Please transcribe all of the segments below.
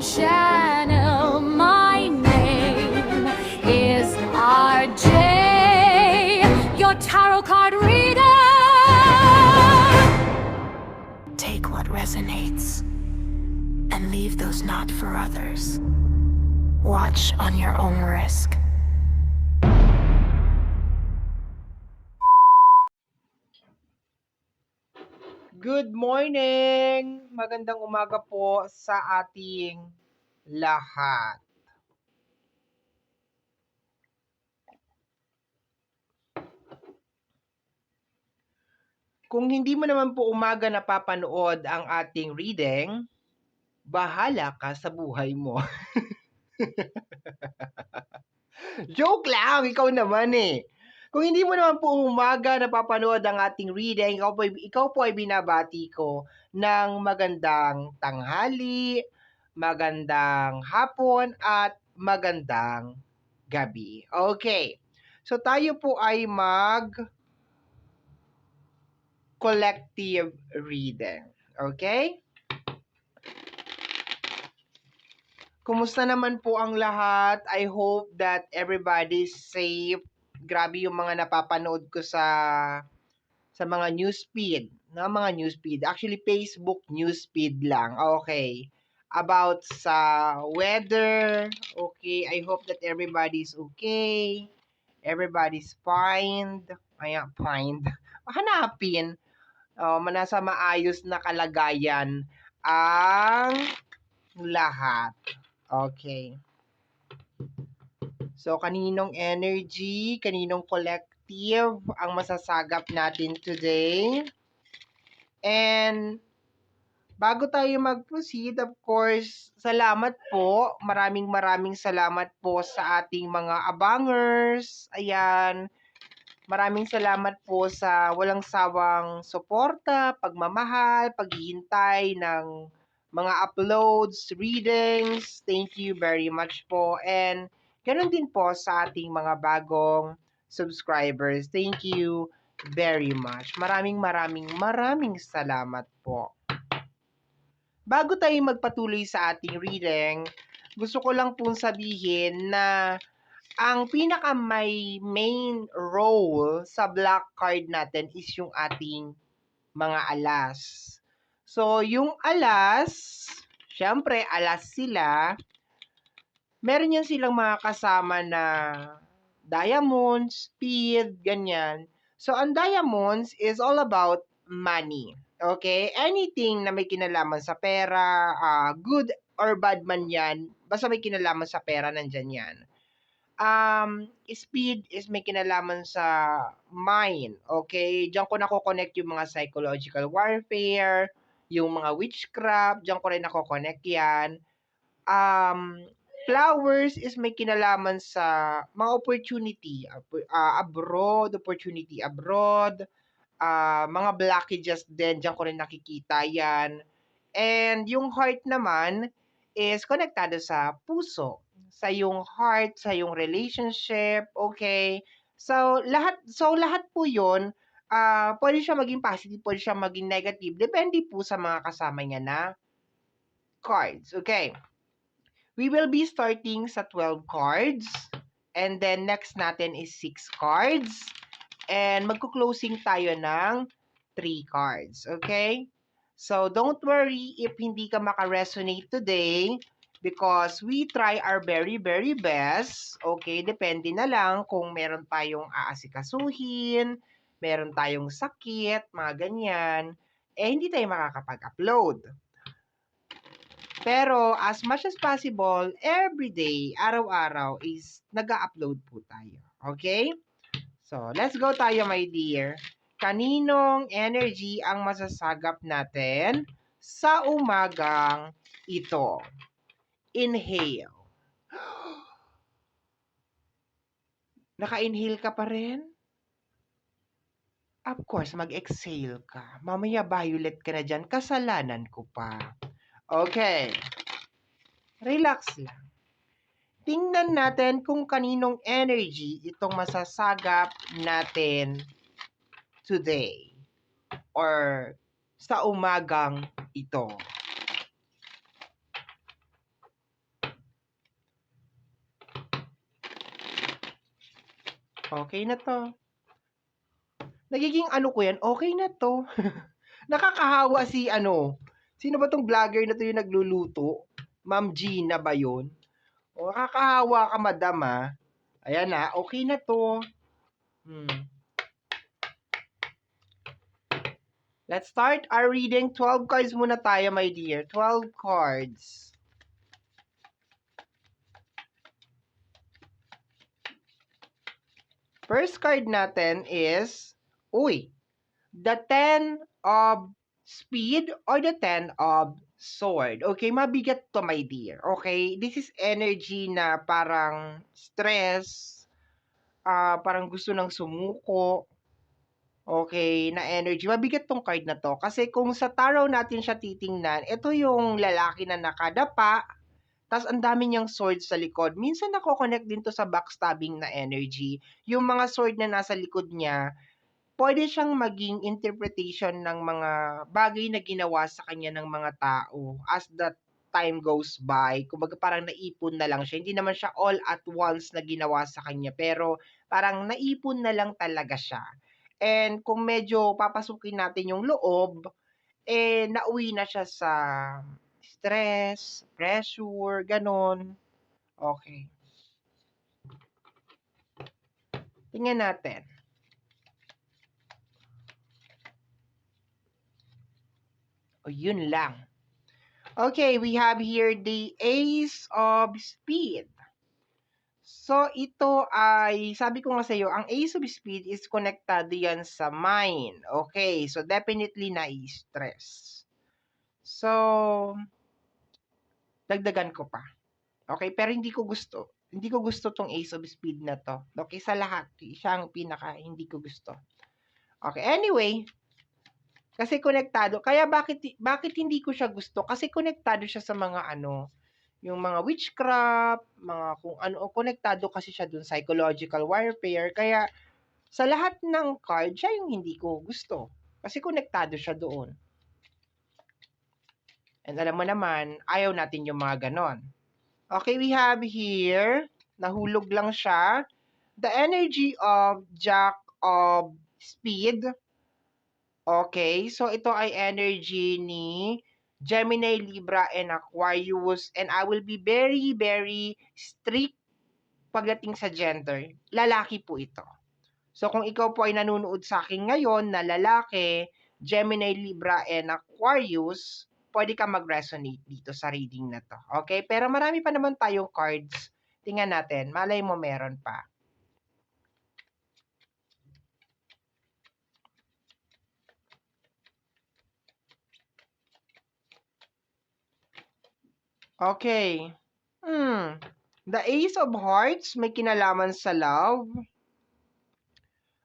channel. My name is RJ, your tarot card reader. Take what resonates and leave those not for others. Watch on your own risk. Good morning! Magandang umaga po sa ating lahat. Kung hindi mo naman po umaga napapanood ang ating reading, bahala ka sa buhay mo. Joke lang! Ikaw naman eh. Kung hindi mo naman po umaga napapanood ang ating reading, ikaw po ay binabati ko ng magandang tanghali, magandang hapon, at magandang gabi. Okay. So tayo po ay collective reading. Okay? Kumusta naman po ang lahat? I hope that everybody's safe. Grabe yung mga napapanood ko sa mga newsfeed, na mga newsfeed. Actually, Facebook newsfeed lang. Okay. About sa weather. Okay. I hope that everybody's okay. Everybody's fine. Ayan, fine. Hanapin. Nasa maayos na kalagayan ang lahat. Okay. So, kaninong energy, kaninong collective ang masasagap natin today? And bago tayo mag-proceed, of course, salamat po. Maraming salamat po sa ating mga abangers. Ayan. Maraming salamat po sa walang sawang suporta, pagmamahal, paghihintay ng mga uploads, readings. Thank you very much po. And ganoon din po sa ating mga bagong subscribers. Thank you very much. Maraming salamat po. Bago tayo magpatuloy sa ating reading, gusto ko lang pong sabihin na ang pinaka may main role sa black card natin is yung ating mga alas. So, yung alas, syempre, alas sila. Meron yan silang mga kasama na diamonds, speed, ganyan. So, ang diamonds is all about money. Okay? Anything na may kinalaman sa pera, good or bad man yan, basta may kinalaman sa pera, nandyan yan. Speed is may kinalaman sa mind. Okay? Diyan ko nako-connect yung mga psychological warfare, yung mga witchcraft, diyan ko rin nako-connect yan. Flowers is may kinalaman sa mga opportunity abroad, mga blockages din, diyan ko rin nakikita yan. And yung heart naman is konektado sa puso, sa yung heart, sa yung relationship, okay? So lahat po 'yon, pwede siya maging positive, pwede siya maging negative, depende po sa mga kasama niya na cards, okay? We will be starting sa 12 cards, and then next natin is 6 cards, and magko-closing tayo ng 3 cards, okay? So, don't worry if hindi ka maka-resonate today because we try our very best. Okay, depende na lang kung meron tayong aasikasuhin, meron tayong sakit, mga ganyan, hindi tayo makakapag-upload. Pero as much as possible, every day, araw-araw is nag-upload po tayo. Okay? So, let's go tayo, my dear. Kaninong energy ang masasagap natin sa umagang ito? Inhale. Naka-inhale ka pa rin? Of course, mag-exhale ka. Mamaya violet ka na dyan, kasalanan ko pa. Okay. Relax lang. Tingnan natin kung kaninong energy itong masasagap natin today or sa umagang ito. Okay na 'to. Nagiging ano ko 'yan, okay na 'to. Nakakahawa si ano, sino ba 'tong vlogger na 'to yung nagluluto? Ma'am Gina ba yun? O, nakakahawa ka madam, Ayan na, okay na 'to. Let's start our reading. 12 cards muna tayo, my dear. 12 cards. First card natin is, the 10 of speed or the 10 of sword. Okay, mabigat to, my dear. Okay, this is energy na parang stress, parang gusto ng sumuko. Okay, na energy. Mabigat tong card na to. Kasi kung sa tarot natin siya titingnan, ito yung lalaki na nakadapa, tas ang dami niyang swords sa likod. Minsan nako-connect din to sa backstabbing na energy. Yung mga sword na nasa likod niya, pwede siyang maging interpretation ng mga bagay na ginawa sa kanya ng mga tao as the time goes by. Kumbaga parang naipon na lang siya. Hindi naman siya all at once na ginawa sa kanya, pero parang naipon na lang talaga siya. And kung medyo papasukin natin yung loob, nauwi na siya sa stress, pressure, ganon. Okay. Tingnan natin. O, yun lang. Okay, we have here the Ace of Speed. So, ito ay, sabi ko nga sa iyo, ang Ace of Speed is connectado yan sa mind. Okay, so definitely na-stress. So, dagdagan ko pa. Okay, pero hindi ko gusto. Hindi ko gusto tong Ace of Speed na to. Okay, sa lahat. Siya ang pinaka hindi ko gusto. Okay, anyway. Kasi konektado. Kaya bakit hindi ko siya gusto? Kasi konektado siya sa mga ano, yung mga witchcraft, mga kung ano, konektado kasi siya dun, psychological warfare. Kaya sa lahat ng card, siya yung hindi ko gusto. Kasi konektado siya doon. And alam mo naman, ayaw natin yung mga ganon. Okay, we have here, nahulog lang siya, the energy of Jack of Speed. Okay, so ito ay energy ni Gemini, Libra, and Aquarius. And I will be very, very strict pagdating sa gender. Lalaki po ito. So kung ikaw po ay nanonood sa akin ngayon na lalaki, Gemini, Libra, and Aquarius, pwede ka mag-resonate dito sa reading na to. Okay? Pero marami pa naman tayong cards. Tingnan natin. Malay mo meron pa. Okay. The Ace of Hearts, may kinalaman sa love.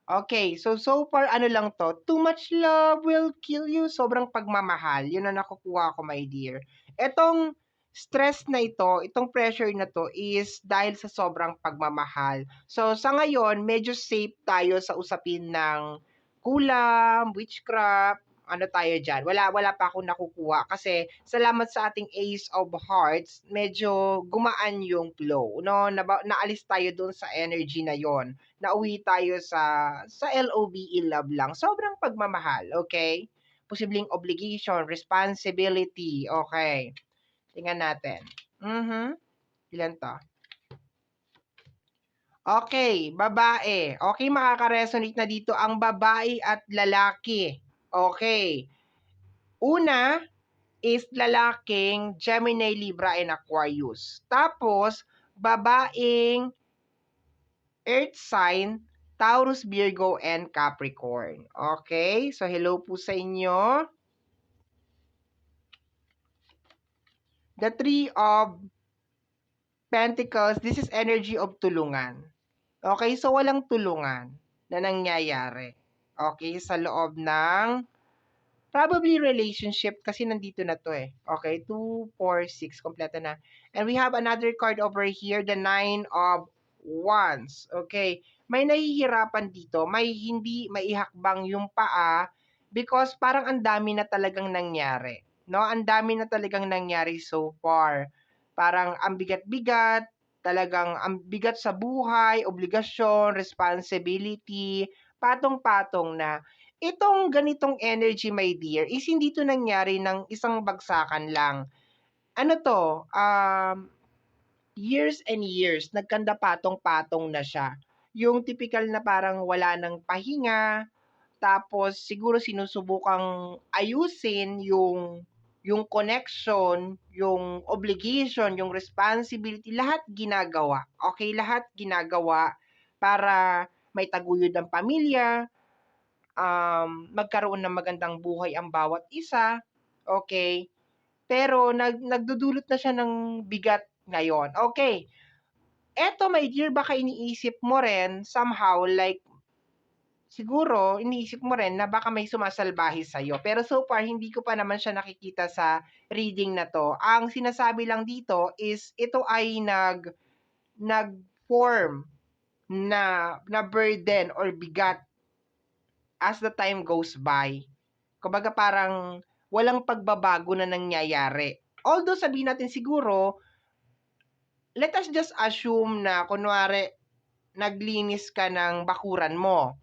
Okay, so far ano lang to, too much love will kill you. Sobrang pagmamahal. Yun ang nakukuha ko, my dear. Etong stress na ito, itong pressure na to is dahil sa sobrang pagmamahal. So sa ngayon, medyo safe tayo sa usapin ng kulam, witchcraft, ano tayo dyan. Wala pa akong nakukuha kasi salamat sa ating Ace of Hearts, medyo gumaan yung flow. No? Naalis tayo dun sa energy na yon. Nauwi tayo sa LOVE, love lang. Sobrang pagmamahal, okay? Posibleng obligation, responsibility, okay. Tingnan natin. Ilan to? Okay, babae. Okay, makaka-resonate na dito ang babae at lalaki. Okay. Una is lalaking Gemini, Libra, and Aquarius. Tapos, babaeng Earth sign, Taurus, Virgo, and Capricorn. Okay? So, hello po sa inyo. The Three of Pentacles, this is energy of tulungan. Okay? So, walang tulungan na nangyayari. Okay? Sa loob ng probably relationship kasi nandito na to eh. Okay? 2, 4, 6. Kompleto na. And we have another card over here, the Nine of Wands. Okay? May nahihirapan dito, may hindi maihakbang yung paa because parang ang dami na talagang nangyari. No? Ang dami na talagang nangyari so far. Parang ang bigat-bigat, talagang ang bigat sa buhay, obligasyon, responsibility, patong-patong na. Itong ganitong energy, my dear, is hindi 'to nangyari ng isang bagsakan lang. Ano 'to, years and years, nagkanda patong-patong na siya. Yung tipikal na parang wala ng pahinga, tapos siguro sinusubukang ayusin yung connection, yung obligation, yung responsibility, lahat ginagawa. Okay, lahat ginagawa para maitaguyod ang pamilya, magkaroon ng magandang buhay ang bawat isa, okay? Pero nagdudulot na siya ng bigat ngayon. Okay, eto my dear, baka iniisip mo rin somehow like siguro iniisip mo rin na baka may sumasalbahe sa'yo. Pero so far, hindi ko pa naman siya nakikita sa reading na 'to. Ang sinasabi lang dito is ito ay nag-form na burden or bigat as the time goes by. Kumbaga parang walang pagbabago na nangyayari. Although sabihin natin siguro, let us just assume na kunwari naglinis ka ng bakuran mo.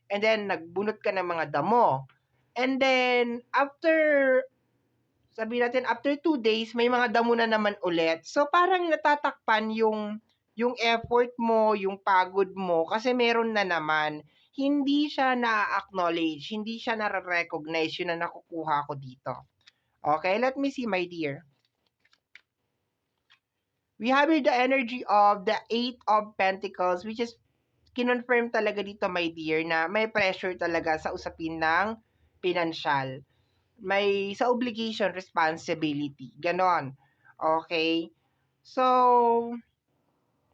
And then, nagbunot ka ng mga damo. And then, sabihin natin, after 2 days, may mga damo na naman ulit. So, parang natatakpan yung effort mo, yung pagod mo, kasi meron na naman. Hindi siya na-acknowledge, hindi siya na-recognize, yun na nakukuha ko dito. Okay, let me see, my dear. We have here the energy of the Eight of Pentacles, which is kinonfirm talaga dito, my dear, na may pressure talaga sa usapin ng pinansyal. May sa obligation, responsibility. Ganon. Okay? So,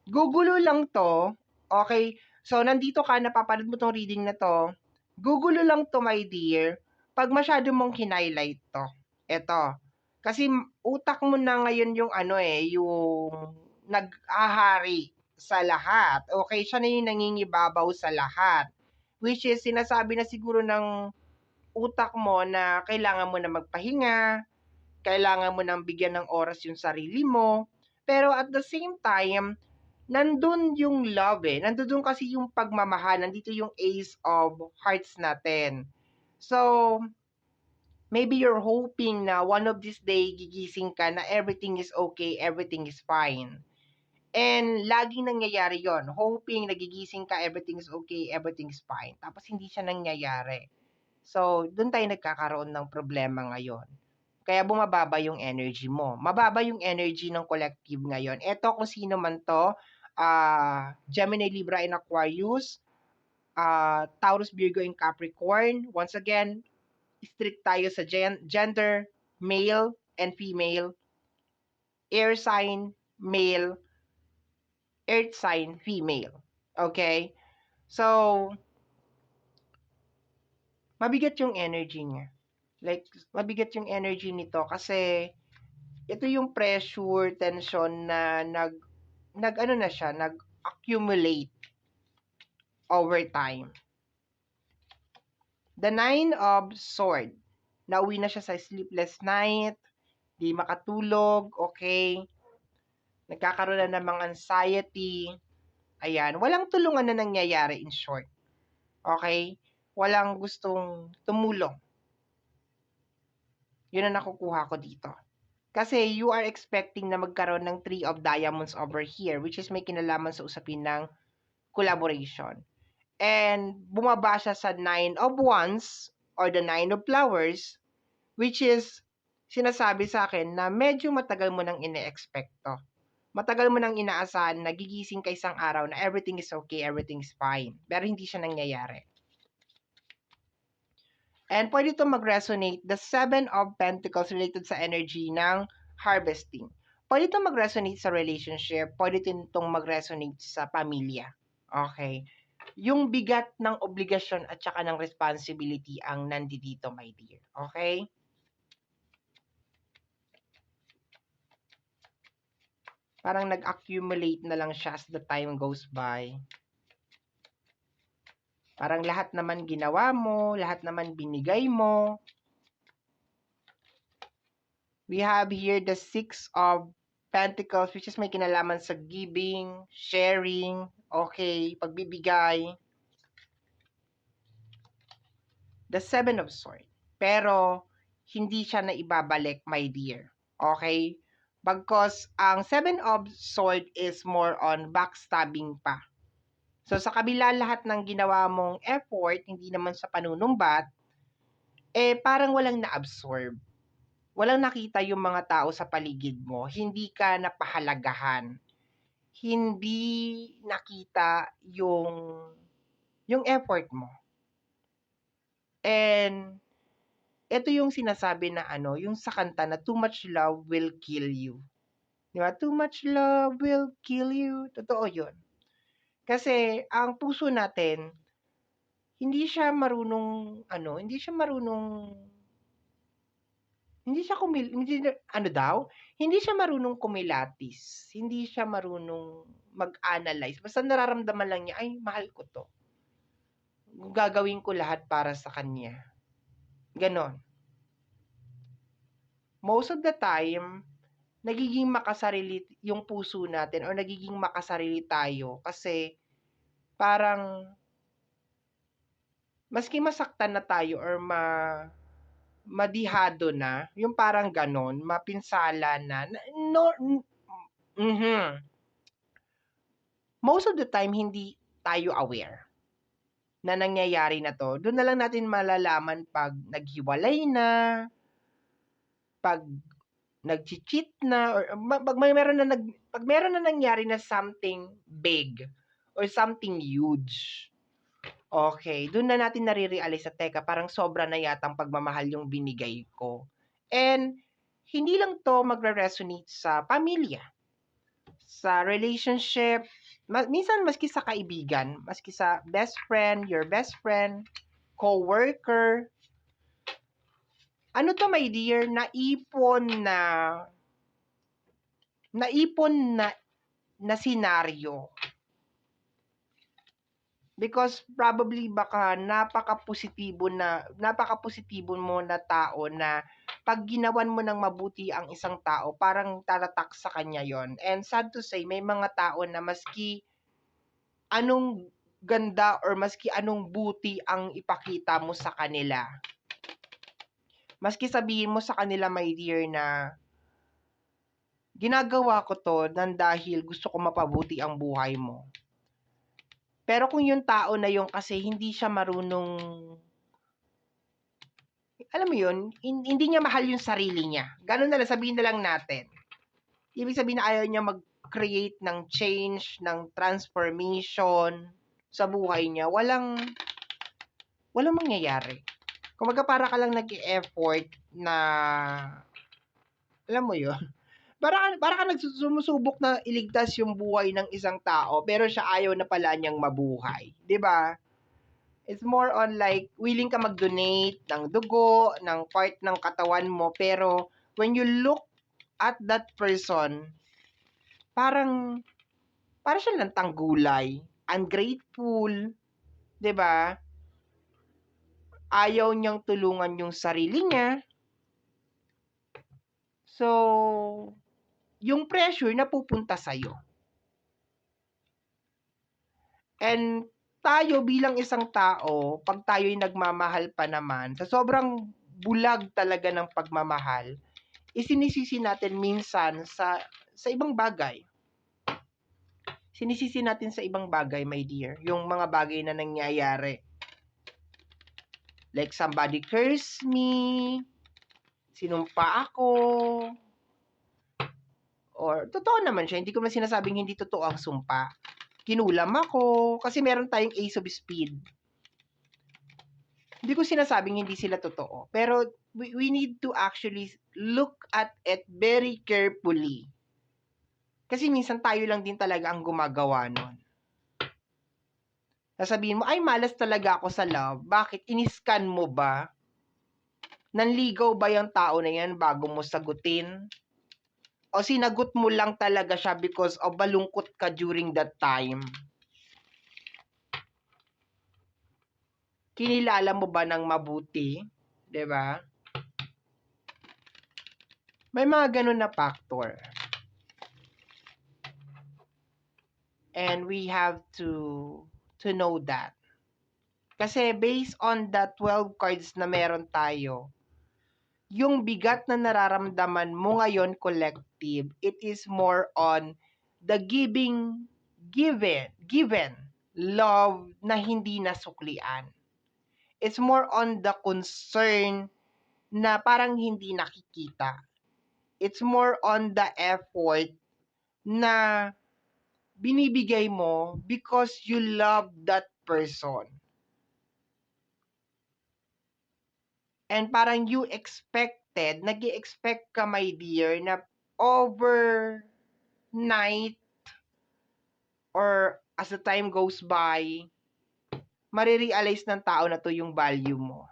gugulo lang to. Okay? So, nandito ka, napapanood mo tong reading na to. Gugulo lang to, my dear, pag masyado mong hinighlight to. Ito. Kasi utak mo na ngayon yung yung nag-ahari sa lahat. Okay, siya na yung nangingibabaw sa lahat. Which is, sinasabi na siguro ng utak mo na kailangan mo na magpahinga, kailangan mo nang bigyan ng oras yung sarili mo. Pero at the same time, nandun yung love eh. Nandun kasi yung pagmamahal. Nandito yung Ace of Hearts natin. So, maybe you're hoping na one of these day gigising ka na everything is okay, everything is fine. And laging nangyayari yon, hoping nagigising ka, everything is okay, everything is fine. Tapos hindi siya nangyayari. So, doon tayo nagkakaroon ng problema ngayon. Kaya bumababa yung energy mo. Mababa yung energy ng collective ngayon. Eto kung sino man to, Gemini, Libra, and Aquarius, Taurus, Virgo, and Capricorn. Once again, strict tayo sa gender, male and female, air sign, male, earth sign, female. Okay? So, mabigat yung energy niya. Like, mabigat yung energy nito kasi ito yung pressure, tension na nag-accumulate over time. The Nine of Swords. Nauwi na siya sa sleepless night, di makatulog, okay? Nagkakaroon na ng mga anxiety. Ayan, walang tulungan na nangyayari in short. Okay? Walang gustong tumulong. Yun ang nakukuha ko dito. Kasi you are expecting na magkaroon ng Three of Diamonds over here, which is may kinalaman sa usapin ng collaboration. And bumaba siya sa Nine of Wands or the Nine of Flowers, which is sinasabi sa akin na medyo matagal mo nang ine-expect to. Matagal mo nang inaasahan na gigising ka isang araw na everything is okay, everything is fine. Pero hindi siya nangyayari. And pwede ito mag-resonate, the Seven of Pentacles related sa energy ng harvesting. Pwede ito mag-resonate sa relationship, pwede itong mag-resonate sa pamilya. Okay? Yung bigat ng obligasyon at saka ng responsibility ang nandito, my dear. Okay? Parang nag-accumulate na lang siya as the time goes by. Parang lahat naman ginawa mo, lahat naman binigay mo. We have here the Six of Pentacles, which is may kinalaman sa giving, sharing, okay, pagbibigay. The Seven of Swords. Pero, hindi siya na ibabalik, my dear. Okay? Because ang Seven of Swords is more on backstabbing pa. So, sa kabila lahat ng ginawa mong effort, hindi naman sa panunumbat, parang walang na-absorb. Walang nakita yung mga tao sa paligid mo. Hindi ka napahalagahan. Hindi nakita yung effort mo. And, ito yung sinasabi na yung sa kanta na too much love will kill you. Di ba? Too much love will kill you. Totoo yun. Kasi, ang puso natin, hindi siya marunong, hindi siya marunong kumilatis. Hindi siya marunong mag-analyze. Basta nararamdaman lang niya, ay, mahal ko to. Gagawin ko lahat para sa kanya. Ganon. Most of the time, nagiging makasarili yung puso natin or nagiging makasarili tayo kasi parang maski masaktan na tayo or madihado na, yung parang ganon, mapinsala na, most of the time, hindi tayo aware na nangyayari na to. Doon na lang natin malalaman pag naghiwalay na, pag nag-cheat na, or pag meron na nangyari na something big or something huge. Okay, doon na natin nare-realize na, teka, parang sobra na yatang pagmamahal yung binigay ko. And, hindi lang to magre-resonate sa pamilya, sa relationship, minsan maski sa kaibigan, maski sa best friend, your best friend, co-worker. Ano to, my dear? Naipon na senaryo. Because probably baka napaka-positibo mo na tao na pag ginawan mo ng mabuti ang isang tao, parang tatatak sa kanya yon. And sad to say, may mga tao na maski anong ganda or maski anong buti ang ipakita mo sa kanila, maski sabihin mo sa kanila, my dear, na ginagawa ko to dahil gusto ko mapabuti ang buhay mo. Pero kung yung tao na yung kasi hindi siya marunong, alam mo yun, hindi niya mahal yung sarili niya. Ganun na lang, sabihin na lang natin. Ibig sabihin na ayaw niya mag-create ng change, ng transformation sa buhay niya. Walang mangyayari. Kumbaga para ka lang nag-e-effort na, alam mo yun, para ka nagsusubok na iligtas yung buhay ng isang tao, pero siya ayaw na pala niyang mabuhay. 'Di ba? It's more on like, willing ka mag-donate ng dugo, ng part ng katawan mo, pero when you look at that person, para siya lang tanggulay, ungrateful, 'di ba? Ayaw niyang tulungan yung sarili niya. So, yung pressure na pupunta sa'yo. And tayo bilang isang tao, pag tayo'y nagmamahal pa naman, sa sobrang bulag talaga ng pagmamahal, isinisisi natin minsan sa ibang bagay. Sinisisi natin sa ibang bagay, my dear, yung mga bagay na nangyayari. Like somebody cursed me, sinumpa ako, or totoo naman siya, hindi ko man sinasabing hindi totoo ang sumpa. Kinulam ako, kasi meron tayong Ace of Speed. Hindi ko sinasabing hindi sila totoo, pero we need to actually look at it very carefully. Kasi minsan tayo lang din talaga ang gumagawa nun. Sasabihin mo, ay malas talaga ako sa love. Bakit? Iniscan mo ba? Nanligaw ba yung tao na yan bago mo sagutin? O sinagot mo lang talaga siya because of balungkot ka during that time? Kinilala mo ba ng mabuti? 'Di ba? May mga ganun na factor. And we have to know that. Kasi based on the 12 cards na meron tayo, yung bigat na nararamdaman mo ngayon, collective, it is more on the given love na hindi nasuklian. It's more on the concern na parang hindi nakikita. It's more on the effort na binibigay mo because you love that person. And parang you expected, nag-i-expect ka, my dear, na overnight or as the time goes by, marirealize ng tao na to yung value mo.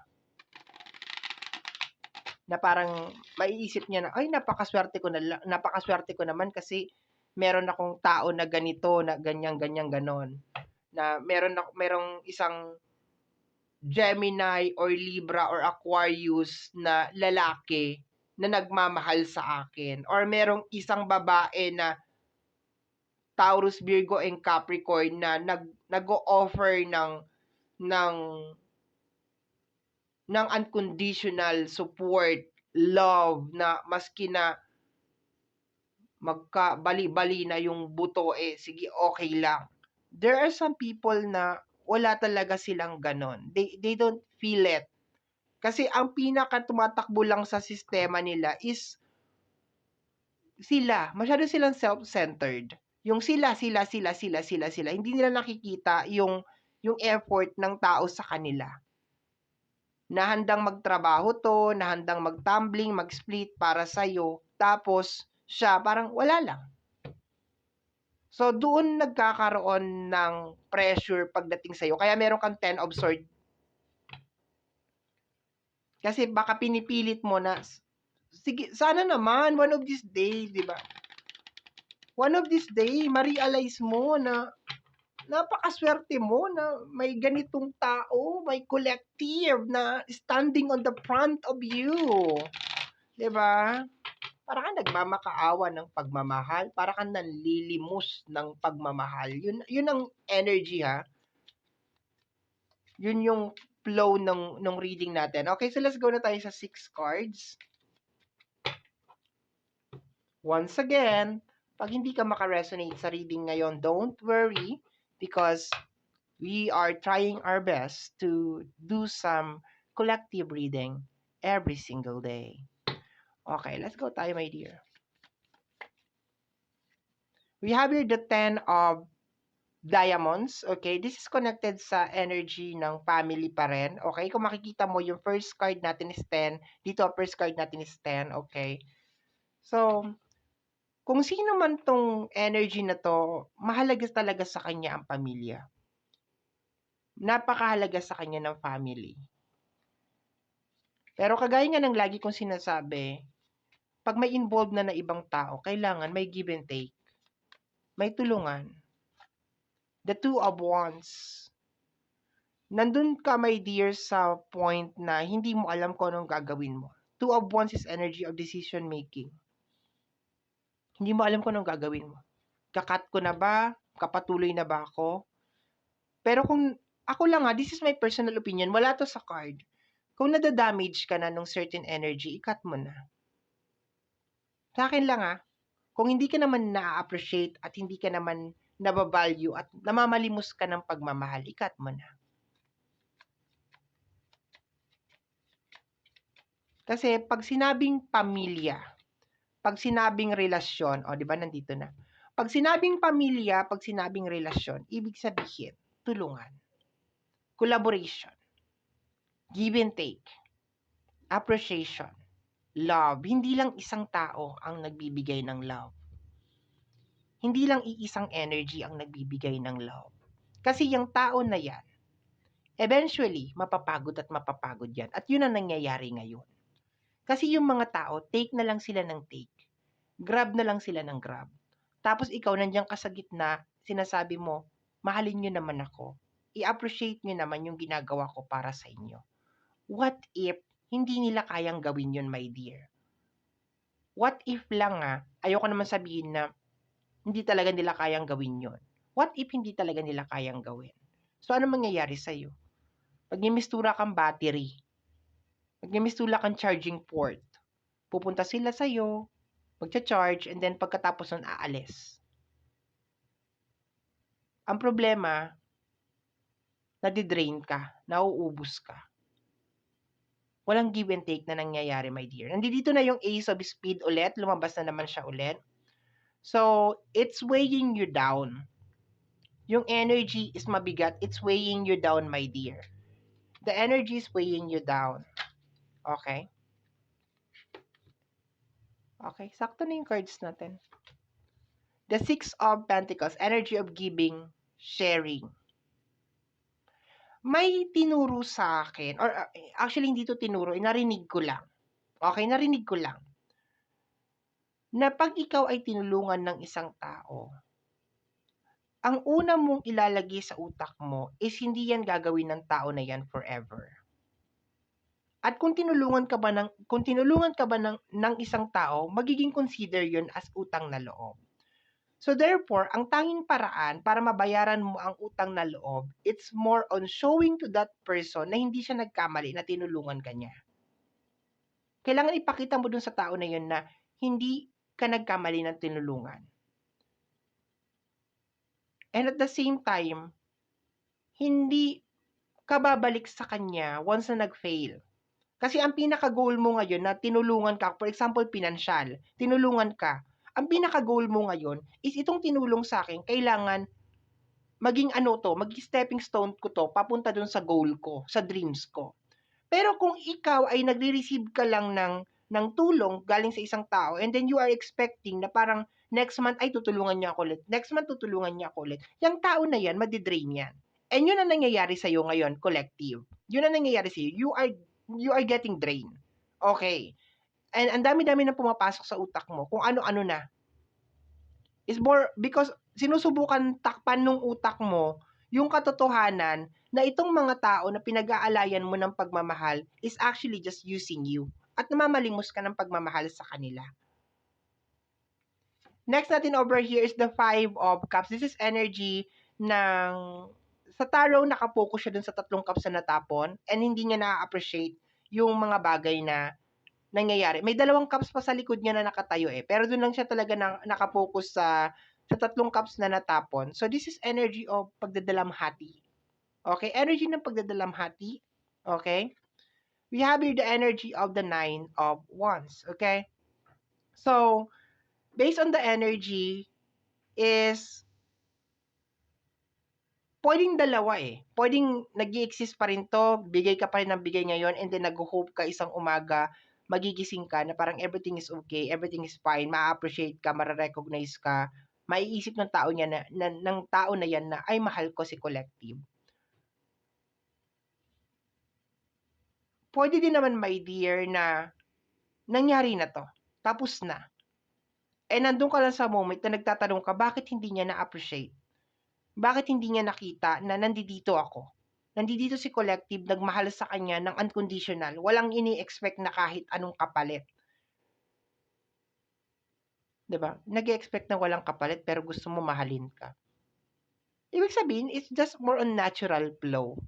Na parang maiisip niya na, ay, napakaswerte ko naman kasi meron akong tao na ganito, na ganyan, ganon. Na merong isang Gemini or Libra or Aquarius na lalaki na nagmamahal sa akin. Or merong isang babae na Taurus, Virgo, and Capricorn na nag-o-offer ng unconditional support, love, na maski na magka-bali-bali na yung buto, sige, okay lang. There are some people na wala talaga silang ganon. They don't feel it. Kasi ang pinaka tumatakbo lang sa sistema nila is sila. Masyado silang self-centered. Yung sila. Hindi nila nakikita yung effort ng tao sa kanila. Na handang magtrabaho to, na handang mag-tumbling, mag-split para sa'yo. Tapos, siya parang wala lang. So, doon nagkakaroon ng pressure pagdating sa'yo. Kaya meron kang 10 of Swords. Kasi baka pinipilit mo na, sige, sana naman, one of these days, di ba? One of these days, ma-realize mo na napakaswerte mo na may ganitong tao, may collective na standing on the front of you. Di ba? Para kang nagmamakaawa ng pagmamahal, para kang nanlilimos ng pagmamahal. Yun ang energy, ha? Yun yung flow ng reading natin. Okay, so let's go na tayo sa 6 cards. Once again, pag hindi ka makaresonate sa reading ngayon, don't worry because we are trying our best to do some collective reading every single day. Okay, let's go tayo, my dear. We have here the 10 of Diamonds. Okay, this is connected sa energy ng family pa rin. Okay, kung makikita mo, yung first card natin is 10. Dito, first card natin is 10. Okay. So, kung sino man tong energy na to, mahalaga talaga sa kanya ang pamilya. Napakahalaga sa kanya ng family. Pero kagaya nga ng lagi kong sinasabi, pag may involved na ibang tao, kailangan may give and take. May tulungan. The 2 of Wands. Nandun ka, my dear, sa point na hindi mo alam kung anong gagawin mo. 2 of Wands is energy of decision making. Hindi mo alam kung anong gagawin mo. Kakat ko na ba? Kapatuloy na ba ako? Pero kung ako lang, this is my personal opinion, wala to sa card. Kung nadadamage ka na nung certain energy, i-cut mo na. Sa akin lang, kung hindi ka naman na-appreciate at hindi ka naman nabavalue at namamalimos ka ng pagmamahal, i-cut mo na. Kasi pag sinabing pamilya, pag sinabing relasyon, di ba nandito na? Pag sinabing pamilya, pag sinabing relasyon, ibig sabihin, tulungan, collaboration, give and take, appreciation, love. Hindi lang isang tao ang nagbibigay ng love. Hindi lang iisang energy ang nagbibigay ng love. Kasi yung tao na yan, eventually, mapapagod yan. At yun ang nangyayari ngayon. Kasi yung mga tao, take na lang sila ng take. Grab na lang sila ng grab. Tapos ikaw, nandiyan ka sa gitna, sinasabi mo, mahalin nyo naman ako. I-appreciate nyo naman yung ginagawa ko para sa inyo. What if hindi nila kayang gawin yun, my dear? What if lang ayoko naman sabihin na hindi talaga nila kayang gawin yun. What if hindi talaga nila kayang gawin? So, ano mangyayari sa'yo? Pag mistura kang battery, pag mistura kang charging port, pupunta sila sa'yo, magcha-charge, and then pagkatapos nun, aalis. Ang problema, nadidrain ka, nauubos ka. Walang give and take na nangyayari, my dear. Nandito na yung Ace of Speed ulit. Lumabas na naman siya ulit. So, it's weighing you down. Yung energy is mabigat. It's weighing you down, my dear. The energy is weighing you down. Okay? Okay, sakto na yung cards natin. The Six of Pentacles, energy of giving, sharing. May tinuro sa akin, or actually hindi to tinuro, narinig ko lang. Okay, narinig ko lang. Na pag ikaw ay tinulungan ng isang tao, ang una mong ilalagay sa utak mo is hindi yan gagawin ng tao na yan forever. At kung tinulungan ka ba ng isang tao, magiging consider yun as utang na loob. So therefore, ang tanging paraan para mabayaran mo ang utang na loob, it's more on showing to that person na hindi siya nagkamali na tinulungan ka niya. Kailangan ipakita mo dun sa tao na yun na hindi ka nagkamali ng tinulungan. And at the same time, hindi ka babalik sa kanya once na nag-fail. Kasi ang pinaka-goal mo ngayon na tinulungan ka, for example, pinansyal, tinulungan ka, ang pinaka-goal mo ngayon is itong tinulong sa akin, kailangan maging maging stepping stone ko to, papunta dun sa goal ko, sa dreams ko. Pero kung ikaw ay nagre-receive ka lang ng tulong galing sa isang tao and then you are expecting na parang next month ay tutulungan niya ako ulit, next month tutulungan niya ako ulit, yung tao na yan, madidrain yan. And yun ang nangyayari sa'yo ngayon, collective. Yun ang nangyayari sa'yo. You are getting drained. Okay. And ang dami-dami na pumapasok sa utak mo kung ano-ano na. It's more because sinusubukan takpan ng utak mo yung katotohanan na itong mga tao na pinag-aalayan mo ng pagmamahal is actually just using you at namamalimos ka ng pagmamahal sa kanila. Next natin over here is the Five of Cups. This is energy ng sa tarot, nakapokus siya dun sa 3 cups na natapon and hindi niya na-appreciate yung mga bagay na nangyayari. May 2 cups pa sa likod niya na nakatayo pero dun lang siya talaga nakapokus sa 3 cups na natapon. So this is energy of pagdadalamhati. Okay, energy ng pagdadalamhati. Okay? We have here the energy of the 9 of Wands. Okay? So, based on the energy is pwedeng dalawa Pwedeng nag-i-exist pa rin to, bigay ka pa rin ng bigay ngayon and then nag-hope ka isang umaga, magigising ka na parang everything is okay, everything is fine, ma-appreciate ka, mare-recognize ka, maiisip ng tao niya ng tao na yan na ay mahal ko si collective. Pwede din naman, my dear, na nangyari na to, tapos na. And nandun ka lang sa moment na nagtatanong ka, bakit hindi niya na-appreciate? Bakit hindi niya nakita na nandito ako? Nandito si collective, nagmahal sa kanya ng unconditional. Walang ini-expect na kahit anong kapalit. 'Di ba? Nag-e-expect na walang kapalit pero gusto mo mahalin ka. Ibig sabihin, it's just more on natural flow.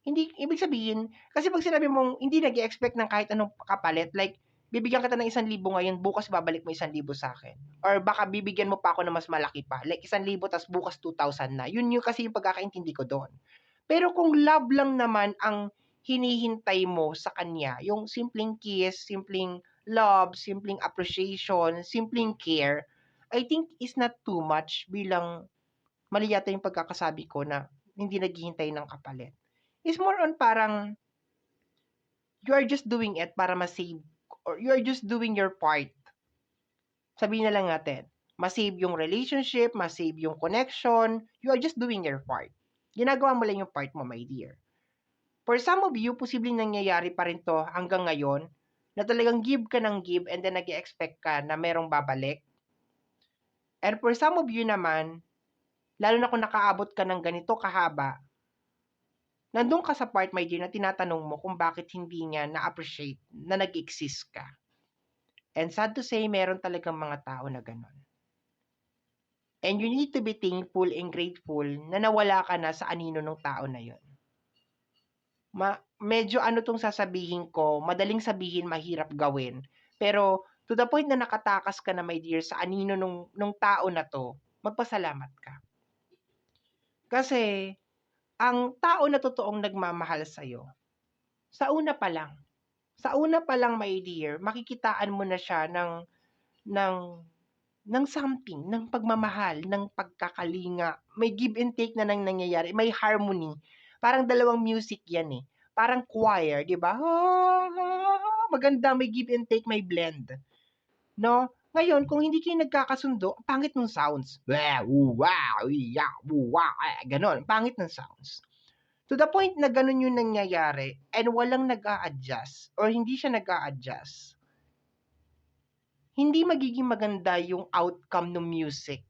Hindi, ibig sabihin, kasi pag sinabi mong hindi nag-e-expect ng kahit anong kapalit, like, bibigyan kita ng 1,000 ngayon, bukas babalik mo 1,000 sa akin. Or baka bibigyan mo pa ako ng mas malaki pa. Like 1,000 tas bukas 2,000 na. Yun yung kasi yung pagkakaintindi ko doon. Pero kung love lang naman ang hinihintay mo sa kanya, yung simpleng kiss, simpleng love, simpleng appreciation, simpleng care, I think is not too much bilang mali yata yung pagkakasabi ko na hindi naghihintay ng kapalit. It's more on parang you are just doing it para ma-save or you are just doing your part. Sabihin na lang natin, ma-save yung relationship, ma-save yung connection, you are just doing your part. Ginagawa mo lang yung part mo, my dear. For some of you, posibleng nangyayari pa rin to hanggang ngayon, na talagang give ka ng give and then nag-expect ka na merong babalik. And for some of you naman, lalo na kung nakaabot ka ng ganito kahaba, nandun ka sa part, my dear, na tinatanong mo kung bakit hindi niya na-appreciate na nag-exist ka. And sad to say, meron talagang mga tao na ganun. And you need to be thankful and grateful na nawala ka na sa anino ng tao na yon. Medyo ano tong sasabihin ko, madaling sabihin, mahirap gawin. Pero to the point na nakatakas ka na, my dear, sa anino nung tao na to, magpasalamat ka. Kasi ang tao na totoong nagmamahal sa'yo, sa una pa lang, my dear, makikitaan mo na siya ng something, ng pagmamahal, ng pagkakalinga. May give and take na nang nangyayari, may harmony. Parang dalawang music yan eh. Parang choir, di ba? Maganda, may give and take, may blend. No? Ngayon, kung hindi kayo nagkakasundo, pangit ng sounds. Ganon, pangit ng sounds. To the point na ganon yung nangyayari and walang nag-a-adjust or hindi siya nag-a-adjust, hindi magiging maganda yung outcome ng music.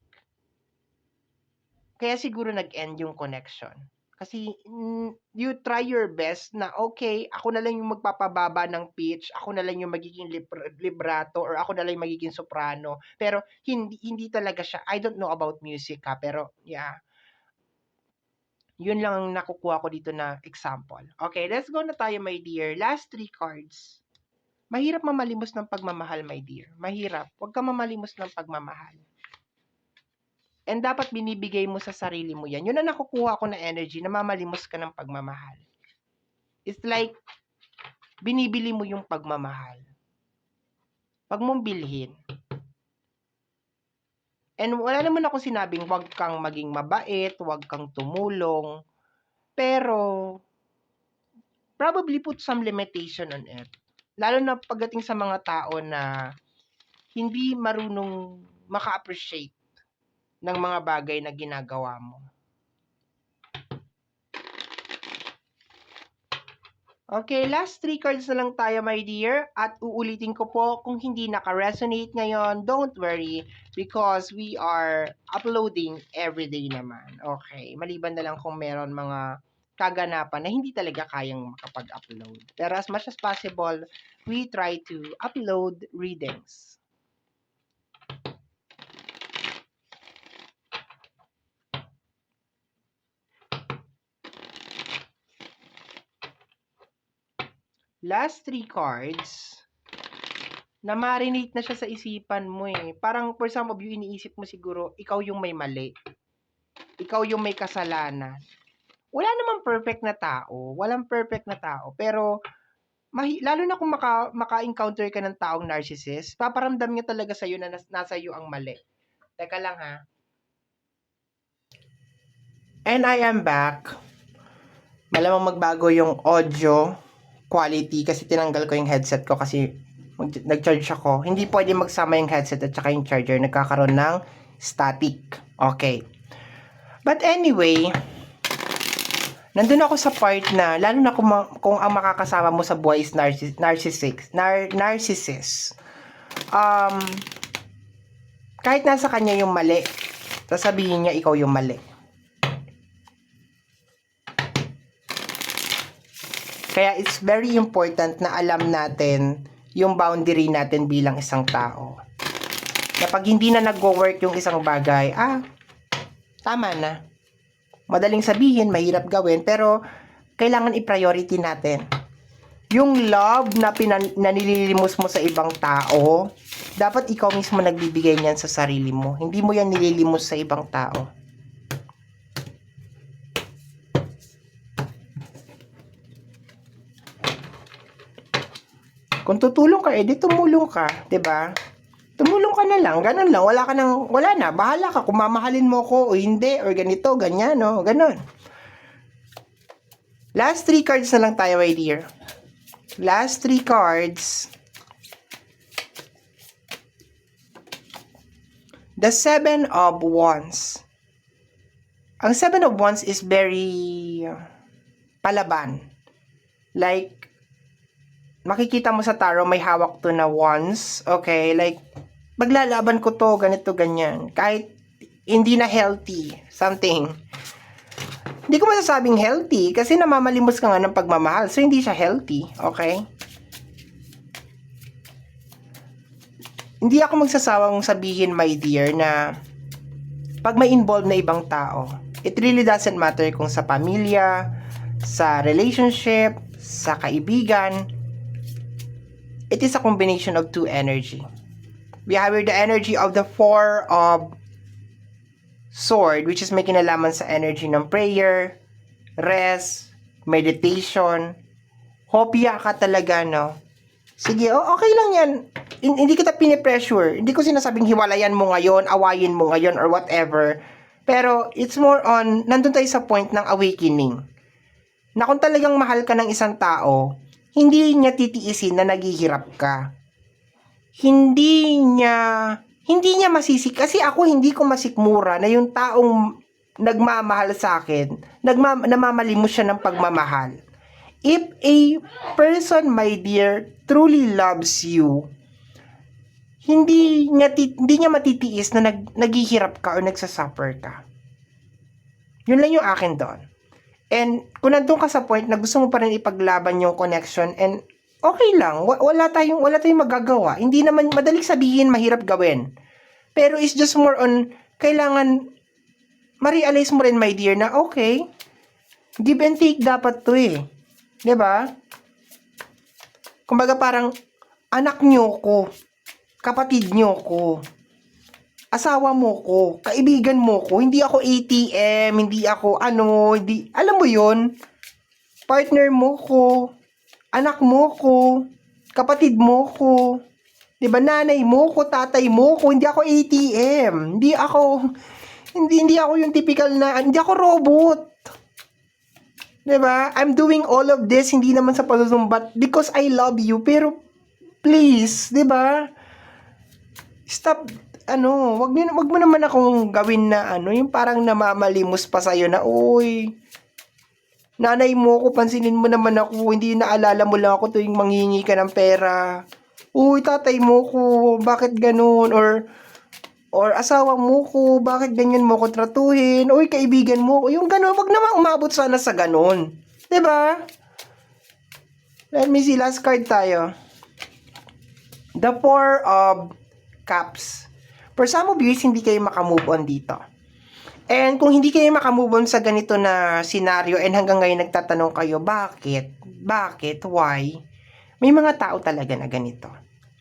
Kaya siguro nag-end yung connection. Kasi you try your best na okay, ako na lang yung magpapababa ng pitch, ako na lang yung magiging vibrato, or ako na lang yung magiging soprano. Pero hindi talaga siya. I don't know about music ha, pero yeah. Yun lang ang nakukuha ko dito na example. Okay, let's go na tayo, my dear. Last 3 cards. Mahirap mamalimos ng pagmamahal, my dear. Mahirap. Huwag ka mamalimos ng pagmamahal. And dapat binibigay mo sa sarili mo yan. Yun ang nakukuha ko na energy na mamalimos ka ng pagmamahal. It's like, binibili mo yung pagmamahal. Pag mong bilhin. And wala naman ako sinabing huwag kang maging mabait, huwag kang tumulong. Pero, probably put some limitation on it. Lalo na pagdating sa mga tao na hindi marunong maka-appreciate ng mga bagay na ginagawa mo. Okay, last 3 cards na lang tayo, my dear. At uulitin ko po, kung hindi naka-resonate ngayon, don't worry because we are uploading everyday naman. Okay, maliban na lang kung meron mga kaganapan na hindi talaga kayang makapag-upload. Pero as much as possible, we try to upload readings. Last 3 cards, na-marinate na siya sa isipan mo eh. Parang for some of you, iniisip mo siguro, ikaw yung may mali. Ikaw yung may kasalanan. Wala namang perfect na tao. Walang perfect na tao. Pero, lalo na kung maka-encounter ka ng taong narcissist, paparamdam niya talaga sa'yo na nasa iyo ang mali. Teka lang ha. And I am back. Malamang magbago yung audio quality kasi tinanggal ko yung headset ko kasi nag-charge ako. Hindi pwede magsama yung headset at saka yung charger. Nagkakaroon ng static. Okay. But anyway, nandun ako sa part na, lalo na kung ang makakasama mo sa buhay is narcissist. Kahit nasa kanya yung mali, sasabihin niya ikaw yung mali. Kaya it's very important na alam natin yung boundary natin bilang isang tao. Kapag hindi na nag-work yung isang bagay, tama na. Madaling sabihin, mahirap gawin, pero kailangan i-priority natin. Yung love na nililimos mo sa ibang tao, dapat ikaw mismo nagbibigay niyan sa sarili mo. Hindi mo yan nililimos sa ibang tao. Kung tutulong ka, edi tumulong ka, 'di ba? Tumulong ka na lang, ganun lang, wala na, bahala ka kung mamahalin mo ko o hindi, or ganito, ganyan, no, ganun. Last 3 cards na lang tayo, my dear. Last 3 cards. The 7 of Wands. Ang 7 of Wands is very palaban. Like, makikita mo sa tarot, may hawak to na wands. Okay, like, maglalaban ko to, ganito, ganyan. Kahit hindi na healthy, something. Hindi ko masasabing healthy kasi namamalimos ka nga ng pagmamahal. So, hindi siya healthy. Okay? Hindi ako magsasawang sabihin, my dear, na pag may involved na ibang tao, it really doesn't matter kung sa pamilya, sa relationship, sa kaibigan, it is a combination of two energy. We have here the energy of the Four of Sword, which is may kinalaman sa energy ng prayer, rest, meditation. Hopya ka talaga, no? Sige, okay lang yan. Hindi kita pinipressure. Hindi ko sinasabing hiwalayan mo ngayon, awayin mo ngayon, or whatever. Pero, it's more on, nandun tayo sa point ng awakening. Na kung talagang mahal ka ng isang tao, hindi niya titiisin na naghihirap ka. Hindi niya masisik. Kasi ako, hindi ko masikmura na yung taong nagmamahal sa akin, namamalimos siya ng pagmamahal. If a person, my dear, truly loves you, hindi niya matitiis na naghihirap ka o nagsasuffer ka. Yun lang yung akin doon. And kung nandun ka sa point na gusto mo pa rin ipaglaban yung connection, and okay lang, wala tayong magagawa. Hindi naman madaling sabihin, mahirap gawin. Pero it's just more on, kailangan ma-realize mo rin, my dear, na okay, give and take dapat to eh. Diba? Kumbaga parang, anak nyo ko, kapatid nyo ko, asawa mo ko, kaibigan mo ko, hindi ako ATM, hindi ako alam mo yun, partner mo ko, anak mo ko, kapatid mo ko, diba, nanay mo ko, tatay mo ko, hindi ako ATM, hindi ako yung typical na, hindi ako robot. Diba? I'm doing all of this, hindi naman sa pasusumbat, because I love you, pero, please, diba? Stop, wag mo naman akong gawin na, yung parang namamalimos pa sa'yo na, uy, nanay mo ko, pansinin mo naman ako, hindi naalala mo lang ako tuwing manghingi ka ng pera. Uy, tatay mo ko, bakit ganun? Or asawa mo ko, bakit ganyan mo ko tratuhin? Uy, kaibigan mo ko. Yung ganun, wag naman umabot sana sa ganun. Diba? Let me see, last card tayo. The Four of Cups. For some of you, hindi kayo makamove on dito. And kung hindi kayo makamove on sa ganito na scenario and hanggang ngayon nagtatanong kayo, bakit? Bakit? Why? May mga tao talaga na ganito.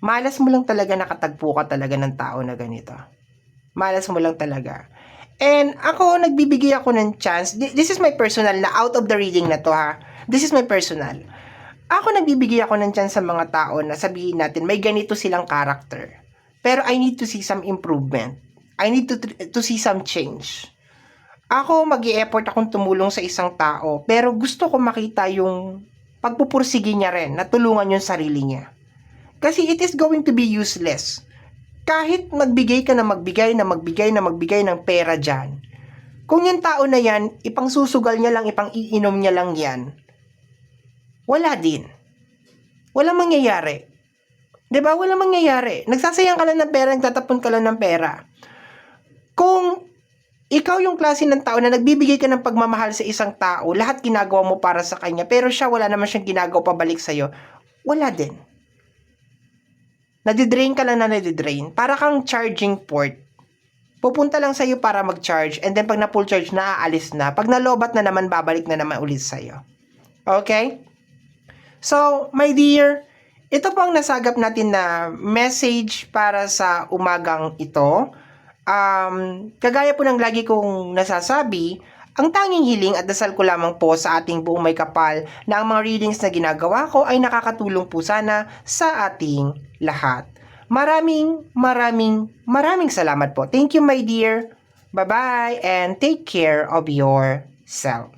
Malas mo lang talaga nakatagpo ka talaga ng tao na ganito. Malas mo lang talaga. And ako, nagbibigay ako ng chance. This is my personal na out of the reading na to ha. This is my personal. Ako, nagbibigay ako ng chance sa mga tao na sabihin natin may ganito silang character. Pero I need to see some improvement. I need to see some change. Ako, mag-i-effort akong tumulong sa isang tao. Pero gusto ko makita yung pagpupursige niya rin. Natulungan yung sarili niya. Kasi it is going to be useless. Kahit magbigay ka na magbigay ng pera dyan, kung yung tao na yan, ipang susugal niya lang, ipang iinom niya lang yan, wala din. Walang mangyayari. Diba? Walang mangyayari. Nagsasayang ka lang ng pera, nagtatapon ka lang ng pera. Kung ikaw yung klase ng tao na nagbibigay ka ng pagmamahal sa isang tao, lahat ginagawa mo para sa kanya, pero siya wala naman siyang ginagawa pabalik sa'yo, wala din. Nadidrain ka lang na nadidrain. Para kang charging port. Pupunta lang sa'yo para mag-charge. And then pag na-full charge na, aalis na. Pag nalobat na naman, babalik na naman ulit sa'yo. Okay? So, my dear, ito po ang nasagap natin na message para sa umagang ito. Kagaya po ng lagi kong nasasabi, ang tanging hiling at dasal ko lamang po sa ating buong may kapal na ang mga readings na ginagawa ko ay nakakatulong po sana sa ating lahat. Maraming salamat po. Thank you, my dear. Bye-bye and take care of yourself.